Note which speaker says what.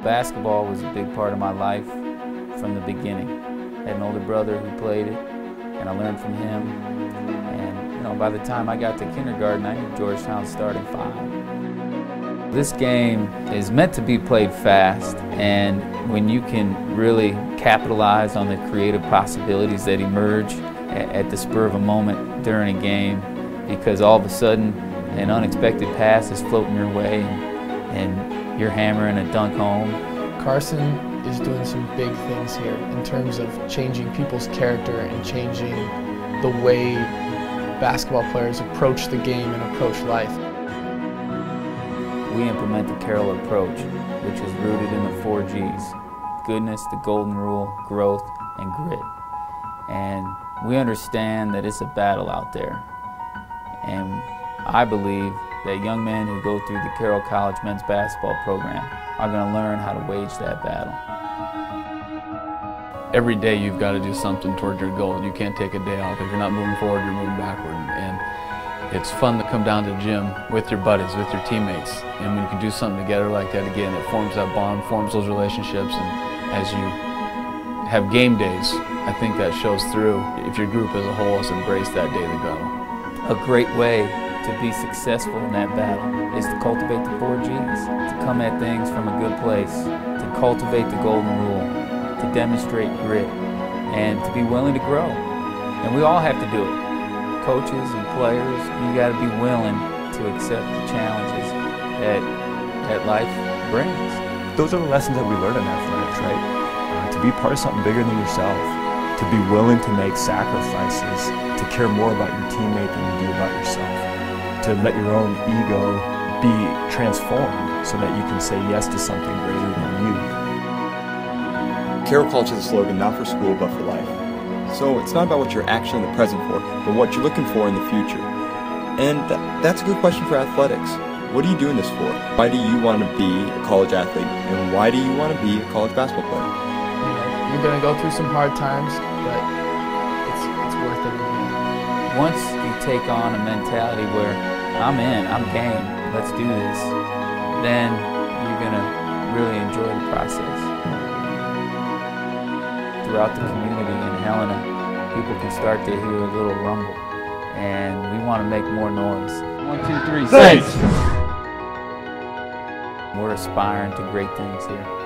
Speaker 1: Basketball was a big part of my life from the beginning. I had an older brother who played it, and I learned from him. And by the time I got to kindergarten, I knew Georgetown's starting five. This game is meant to be played fast, and when you can really capitalize on the creative possibilities that emerge at the spur of a moment during a game, because all of a sudden an unexpected pass is floating your way and you're hammering a dunk home.
Speaker 2: Carson is doing some big things here in terms of changing people's character and changing the way basketball players approach the game and approach life.
Speaker 1: We implement the Carroll approach, which is rooted in the 4 G's: goodness, the golden rule, growth, and grit. And we understand that it's a battle out there. And I believe that young men who go through the Carroll College men's basketball program are going to learn how to wage that battle.
Speaker 3: Every day you've got to do something towards your goal. You can't take a day off. If you're not moving forward, you're moving backward. And it's fun to come down to the gym with your buddies, with your teammates. And when you can do something together like that again, it forms that bond, forms those relationships. And as you have game days, I think that shows through if your group as a whole has embraced that daily battle.
Speaker 1: A great way to be successful in that battle is to cultivate the 4 G's, to come at things from a good place, to cultivate the golden rule, to demonstrate grit, and to be willing to grow. And we all have to do it. Coaches and players, you got to be willing to accept the challenges that life brings.
Speaker 4: Those are the lessons that we learn in athletics, right? To be part of something bigger than yourself, to be willing to make sacrifices, to care more about your teammate than you do about yourself, to let your own ego be transformed so that you can say yes to something greater than you.
Speaker 5: Carroll College has a slogan, not for school, but for life. So it's not about what you're actually in the present for, but what you're looking for in the future. And that's a good question for athletics. What are you doing this for? Why do you want to be a college athlete? And why do you want to be a college basketball player?
Speaker 2: You're going to go through some hard times, but it's worth it.
Speaker 1: Once you take on a mentality where I'm in, I'm game, let's do this, then you're going to really enjoy the process. Throughout the community in Helena, people can start to hear a little rumble, and we want to make more noise. 1, 2, 3, Saints! We're aspiring to great things here.